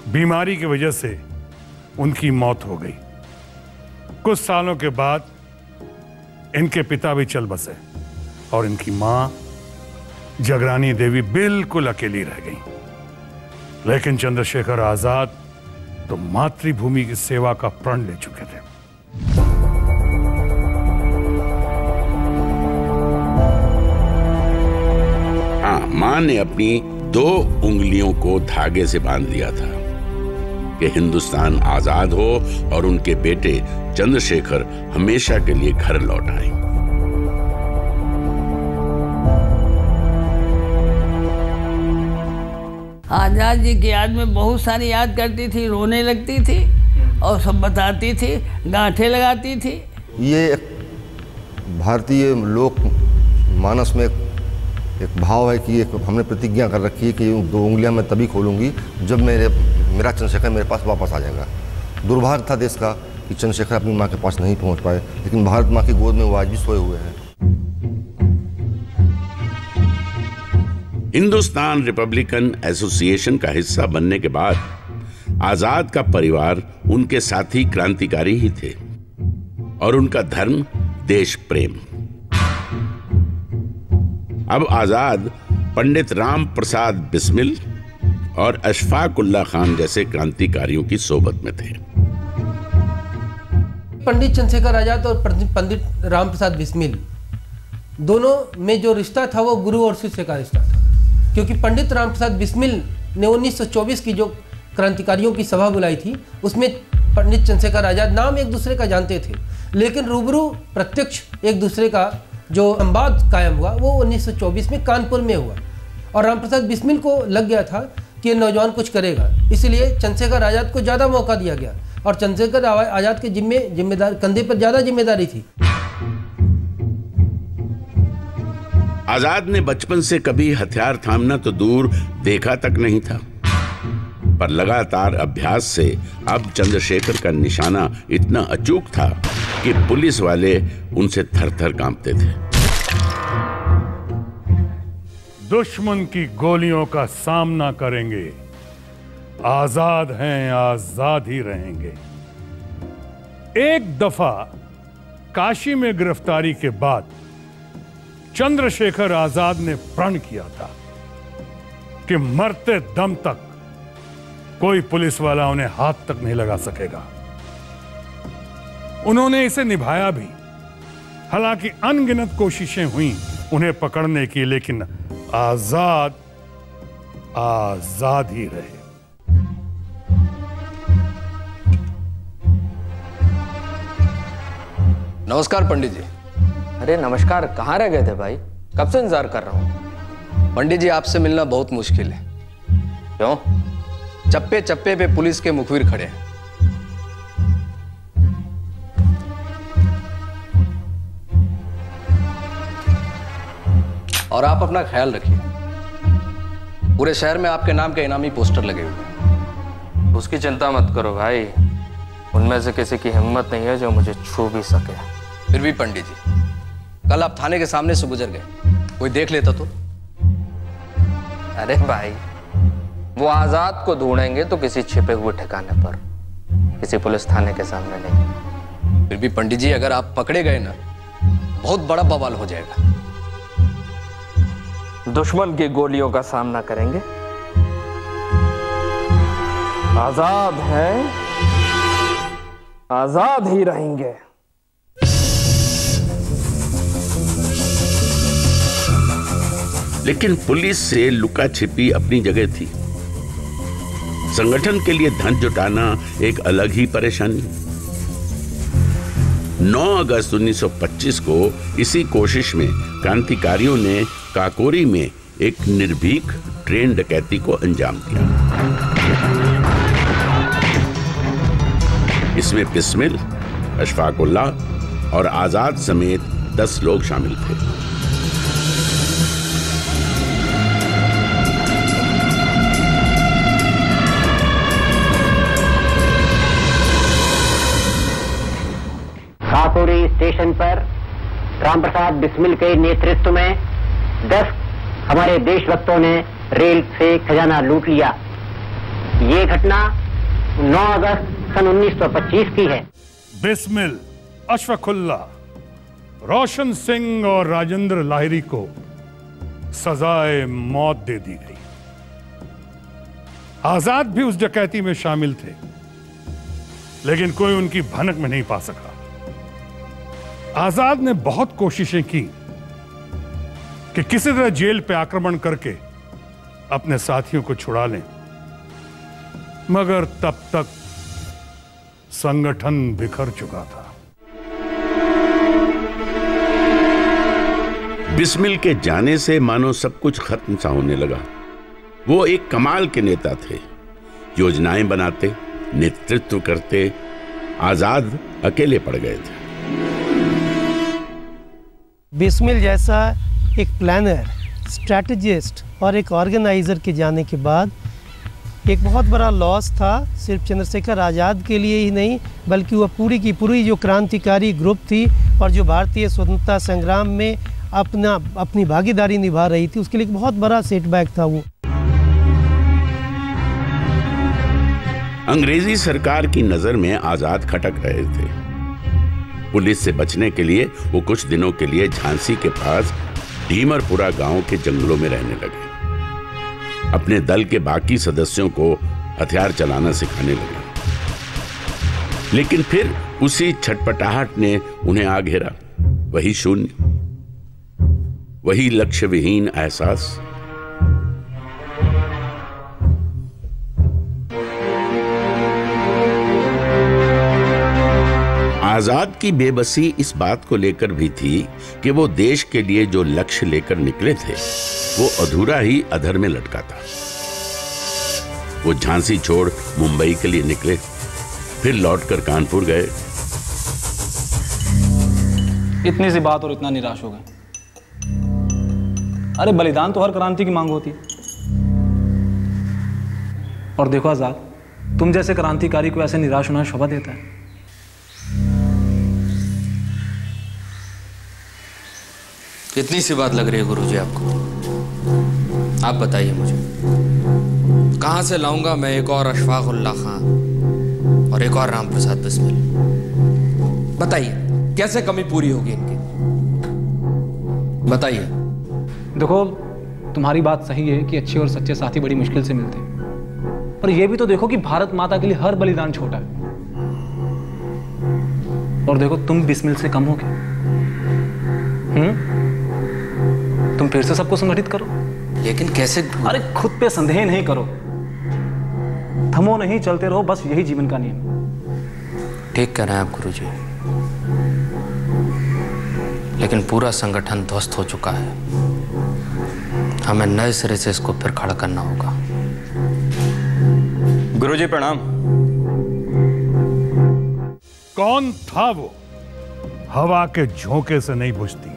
बीमारी की वजह से उनकी मौत हो गई। कुछ सालों के बाद इनके पिता भी चल बसे और इनकी मां जगरानी देवी बिल्कुल अकेली रह गई। लेकिन चंद्रशेखर आजाद तो मातृभूमि की सेवा का प्रण ले चुके थे। हाँ, मां ने अपनी 2 उंगलियों को धागे से बांध लिया था कि हिंदुस्तान आजाद हो और उनके बेटे चंद्रशेखर हमेशा के लिए घर लौट आए। आजाद जी की याद में बहुत सारी याद करती थी, रोने लगती थी और सब बताती थी, गांठें लगाती थी। ये भारतीय लोक मानस में एक भाव है कि हमने प्रतिज्ञा कर रखी है कि 2 उंगलियां मैं तभी खोलूंगी जब मेरा चंद्रशेखर मेरे पास वापस आ जाएगा। दुर्भाग्य था देश का कि चंद्रशेखर अपनी मां के पास नहीं पहुंच पाए, लेकिन भारत मां की गोद में वो आज भी सोए हुए हैं। हिंदुस्तान रिपब्लिकन एसोसिएशन का हिस्सा बनने के बाद आजाद का परिवार उनके साथी क्रांतिकारी ही थे और उनका धर्म देश प्रेम। अब आजाद पंडित राम प्रसाद बिस्मिल और अशफाक उल्लाह खान जैसे क्रांतिकारियों की सोबत में थे। पंडित चंद्रशेखर आजाद और पंडित राम प्रसाद बिस्मिल दोनों में जो रिश्ता था वो गुरु और शिष्य का रिश्ता था, क्योंकि पंडित राम प्रसाद बिस्मिल ने 1924 की जो क्रांतिकारियों की सभा बुलाई थी उसमें पंडित चंद्रशेखर आजाद नाम एक दूसरे का जानते थे, लेकिन रूबरू प्रत्यक्ष एक दूसरे का जो संवाद कायम हुआ वो 1924 में कानपुर में हुआ। और रामप्रसाद बिस्मिल को लग गया था कि ये नौजवान कुछ करेगा, इसलिए चंद्रशेखर आजाद को ज़्यादा मौका दिया गया और चंद्रशेखर आजाद के जिम्मेदारी कंधे पर ज़्यादा जिम्मेदारी थी। आजाद ने बचपन से कभी हथियार थामना तो दूर देखा तक नहीं था, पर लगातार अभ्यास से अब चंद्रशेखर का निशाना इतना अचूक था कि पुलिस वाले उनसे थर-थर कांपते थे। दुश्मन की गोलियों का सामना करेंगे, आजाद हैं, आजाद ही रहेंगे। एक दफा काशी में गिरफ्तारी के बाद चंद्रशेखर आजाद ने प्रण किया था कि मरते दम तक कोई पुलिस वाला उन्हें हाथ तक नहीं लगा सकेगा। उन्होंने इसे निभाया भी, हालांकि अनगिनत कोशिशें हुई उन्हें पकड़ने की, लेकिन आजाद आजाद ही रहे। नमस्कार पंडित जी। अरे नमस्कार, कहाँ रह गए थे भाई? कब से इंतजार कर रहा हूँ। पंडित जी आपसे मिलना बहुत मुश्किल है। क्यों? चप्पे चप्पे पे पुलिस के मुखबिर खड़े हैं। और आप अपना ख्याल रखिए, पूरे शहर में आपके नाम के इनामी पोस्टर लगे हुए हैं। उसकी चिंता मत करो भाई, उनमें से किसी की हिम्मत नहीं है जो मुझे छू भी सके। फिर भी पंडित जी, कल आप थाने के सामने से गुजर गए, कोई देख लेता तो? अरे भाई, वो आजाद को ढूंढेंगे तो किसी छिपे हुए ठिकाने पर, किसी पुलिस थाने के सामने नहीं। फिर भी पंडित जी, अगर आप पकड़े गए ना, बहुत बड़ा बवाल हो जाएगा। दुश्मन की गोलियों का सामना करेंगे, आजाद हैं, आजाद ही रहेंगे। लेकिन पुलिस से लुका छिपी अपनी जगह थी। संगठन के लिए धन जुटाना एक अलग ही परेशानी। 9 अगस्त 1925 को इसी कोशिश में क्रांतिकारियों ने काकोरी में एक निर्भीक ट्रेन डकैती को अंजाम दिया। इसमें बिस्मिल, अशफाक उल्लाह और आजाद समेत 10 लोग शामिल थे। काकोरी स्टेशन पर रामप्रसाद बिस्मिल के नेतृत्व में 10 हमारे देशभक्तों ने रेल से खजाना लूट लिया। ये घटना 9 अगस्त सन 1925 की है। बिस्मिल, अशफाकुल्ला, रोशन सिंह और राजेंद्र लाहिरी को सजाए मौत दे दी गई। आजाद भी उस डकैती में शामिल थे, लेकिन कोई उनकी भनक में नहीं पा सका। आजाद ने बहुत कोशिशें की कि किसी तरह जेल पे आक्रमण करके अपने साथियों को छुड़ा लें, मगर तब तक संगठन बिखर चुका था। बिस्मिल के जाने से मानो सब कुछ खत्म सा होने लगा। वो एक कमाल के नेता थे, योजनाएं बनाते, नेतृत्व करते। आजाद अकेले पड़ गए थे। बिस्मिल जैसा एक प्लानर, स्ट्रैटेजिस्ट और एक ऑर्गेनाइजर के जाने के बाद एक बहुत बड़ा लॉस था, सिर्फ चंद्रशेखर आज़ाद के लिए ही नहीं, बल्कि वह पूरी की पूरी जो क्रांतिकारी ग्रुप थी और जो भारतीय स्वतंत्रता संग्राम में अपनी भागीदारी निभा रही थी, उसके लिए एक बहुत बड़ा सेटबैक था वो। अंग्रेजी सरकार की नजर में आजाद खटक रहे थे। पुलिस से बचने के लिए वो कुछ दिनों के लिए झांसी के पास ढीमरपुरा गांव के जंगलों में रहने लगे। अपने दल के बाकी सदस्यों को हथियार चलाना सिखाने लगे, लेकिन फिर उसी छटपटाहट ने उन्हें आ घेरा। वही शून्य, वही लक्ष्य विहीन एहसास। आजाद की बेबसी इस बात को लेकर भी थी कि वो देश के लिए जो लक्ष्य लेकर निकले थे वो अधूरा ही अधर में लटका था। वो झांसी छोड़ मुंबई के लिए निकले, फिर लौटकर कानपुर गए। इतनी सी बात और इतना निराश हो गए। अरे बलिदान तो हर क्रांति की मांग होती है। और देखो आजाद, तुम जैसे क्रांतिकारी को ऐसे निराश होना शोभा देता है। कितनी सी बात लग रही है गुरुजी आपको? आप बताइए मुझे, कहां से लाऊंगा मैं एक और अशफाकुल्ला खान और एक और राम प्रसाद बिस्मिल? बताइए कैसे कमी पूरी होगी इनकी? बताइए। देखो, तुम्हारी बात सही है कि अच्छे और सच्चे साथी बड़ी मुश्किल से मिलते हैं, पर यह भी तो देखो कि भारत माता के लिए हर बलिदान छोटा है। और देखो, तुम बिस्मिल से कम हो क्या? तुम फिर से सबको संगठित करो। लेकिन कैसे? अरे खुद पे संदेह नहीं करो, थमो नहीं, चलते रहो, बस यही जीवन का नियम। ठीक कह रहे हैं आप गुरुजी, लेकिन पूरा संगठन ध्वस्त हो चुका है। हमें नए सिरे से इसको फिर खड़ा करना होगा। गुरुजी प्रणाम। कौन था वो? हवा के झोंके से नहीं बुझती,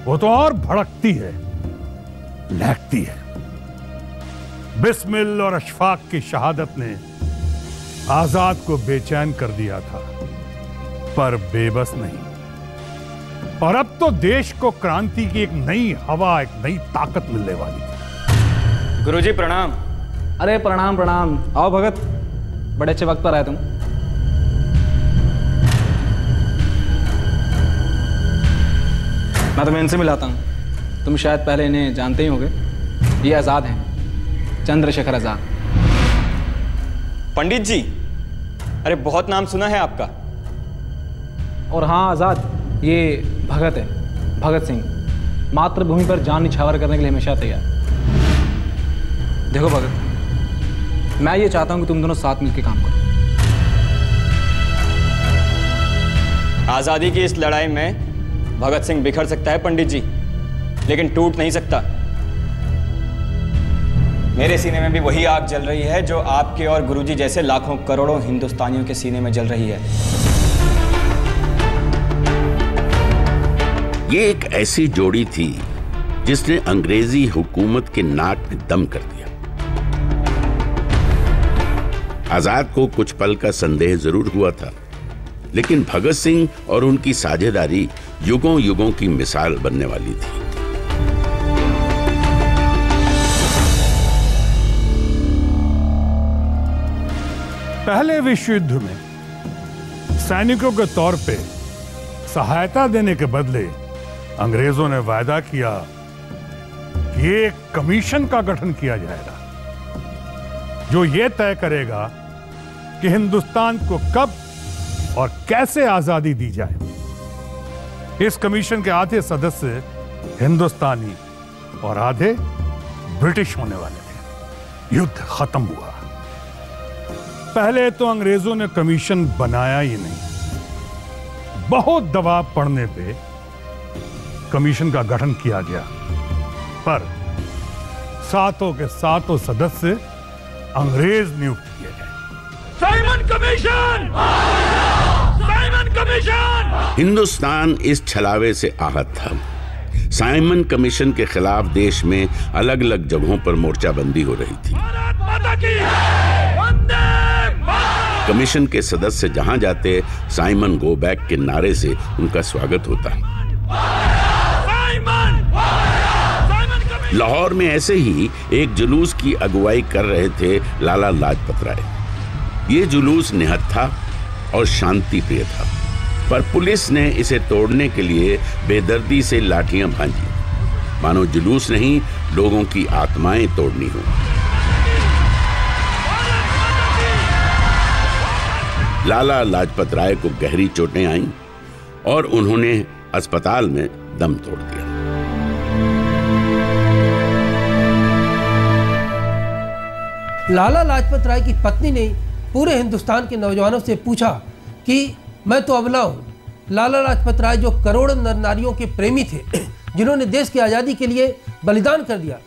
वो तो और भड़कती है, लहकती है। बिस्मिल और अशफाक की शहादत ने आजाद को बेचैन कर दिया था, पर बेबस नहीं। और अब तो देश को क्रांति की एक नई हवा, एक नई ताकत मिलने वाली है। गुरुजी प्रणाम। अरे प्रणाम प्रणाम। आओ भगत, बड़े अच्छे वक्त पर आए तुम। मैं तुम्हें इनसे मिलाता हूँ, तुम शायद पहले इन्हें जानते ही होंगे। ये आज़ाद हैं, चंद्रशेखर आज़ाद। पंडित जी, अरे बहुत नाम सुना है आपका। और हाँ आज़ाद, ये भगत है, भगत सिंह। मातृभूमि पर जान निछावर करने के लिए हमेशा तैयार। देखो भगत, मैं ये चाहता हूँ कि तुम दोनों साथ मिलकर काम करो। आज़ादी की इस लड़ाई में भगत सिंह बिखर सकता है पंडित जी, लेकिन टूट नहीं सकता। मेरे सीने में भी वही आग जल रही है जो आपके और गुरुजी जैसे लाखों करोड़ों हिंदुस्तानियों के सीने में जल रही है। ये एक ऐसी जोड़ी थी जिसने अंग्रेजी हुकूमत के नाक में दम कर दिया। आजाद को कुछ पल का संदेह जरूर हुआ था, लेकिन भगत सिंह और उनकी साझेदारी युगों युगों की मिसाल बनने वाली थी। पहले विश्व युद्ध में सैनिकों के तौर पे सहायता देने के बदले अंग्रेजों ने वायदा किया कि एक कमीशन का गठन किया जाएगा जो ये तय करेगा कि हिंदुस्तान को कब और कैसे आजादी दी जाए। इस कमीशन के आधे सदस्य हिंदुस्तानी और आधे ब्रिटिश होने वाले थे। युद्ध खत्म हुआ। पहले तो अंग्रेजों ने कमीशन बनाया ही नहीं, बहुत दबाव पड़ने पे कमीशन का गठन किया गया, पर सातों के सातों सदस्य अंग्रेज नियुक्त किए गए। Simon commission! Simon commission! Hindustan इस छलावे से आहत था। साइमन कमीशन के खिलाफ देश में अलग अलग जगहों पर मोर्चाबंदी हो रही थी। कमीशन के सदस्य जहां जाते, साइमन गो बैक के नारे से उनका स्वागत होता। लाहौर में ऐसे ही एक जुलूस की अगुवाई कर रहे थे लाला लाजपत राय। ये जुलूस निहत्था और शांति प्रिय था, पर पुलिस ने इसे तोड़ने के लिए बेदर्दी से लाठियां भांजी, मानो जुलूस नहीं लोगों की आत्माएं तोड़नी हो। लाला लाजपत राय को गहरी चोटें आईं और उन्होंने अस्पताल में दम तोड़ दिया। लाला लाजपत राय की पत्नी ने पूरे हिंदुस्तान के नौजवानों से पूछा कि मैं तो अबला हूं। लाला लाजपत राय जो करोड़ों नर नारियों के प्रेमी थे, जिन्होंने देश की आज़ादी के लिए बलिदान कर दिया,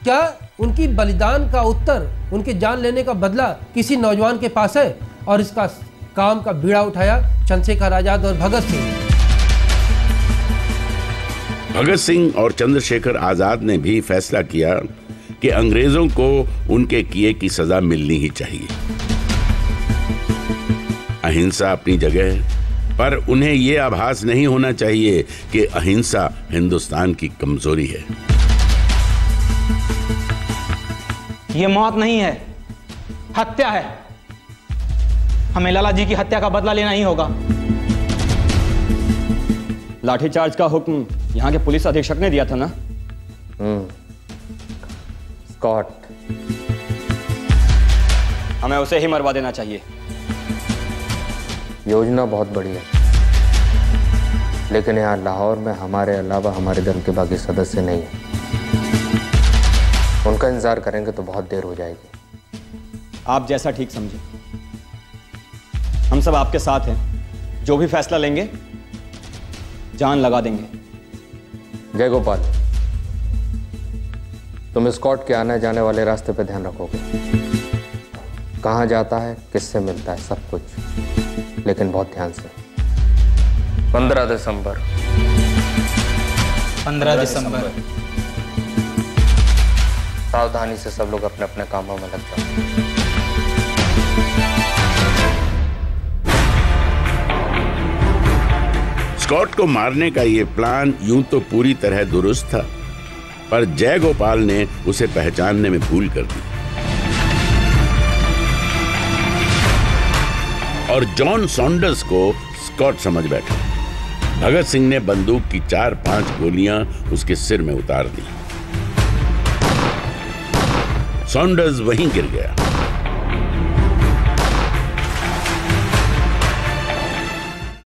क्या उनकी बलिदान का उत्तर उनके जान लेने का बदला किसी नौजवान के पास है? और इसका काम का बीड़ा उठाया चंद्रशेखर आजाद और भगत सिंह। भगत सिंह और चंद्रशेखर आजाद ने भी फैसला किया कि अंग्रेजों को उनके किए की सजा मिलनी ही चाहिए। अहिंसा अपनी जगह है, पर उन्हें यह आभास नहीं होना चाहिए कि अहिंसा हिंदुस्तान की कमजोरी है। यह मौत नहीं है, हत्या है। हमें लाला जी की हत्या का बदला लेना ही होगा। लाठीचार्ज का हुक्म यहाँ के पुलिस अधीक्षक ने दिया था ना? स्कॉट। हमें उसे ही मरवा देना चाहिए। योजना बहुत बड़ी है, लेकिन यहाँ लाहौर में हमारे अलावा हमारे दल के बाकी सदस्य नहीं है। उनका इंतजार करेंगे तो बहुत देर हो जाएगी। आप जैसा ठीक समझे, हम सब आपके साथ हैं। जो भी फैसला लेंगे जान लगा देंगे। जय गोपाल, तुम स्कॉट के आने जाने वाले रास्ते पे ध्यान रखोगे। कहाँ जाता है, किससे मिलता है, सब कुछ, लेकिन बहुत ध्यान से। 15 दिसंबर। 15 दिसंबर। सावधानी से सब लोग अपने अपने कामों में लग जाओ। स्कॉट को मारने का यह प्लान यूं तो पूरी तरह दुरुस्त था, पर जय गोपाल ने उसे पहचानने में भूल कर दी और जॉन सॉन्डर्स को स्कॉट समझ बैठा। भगत सिंह ने बंदूक की 4-5 गोलियां उसके सिर में उतार दी। सॉन्डर्स वहीं गिर गया।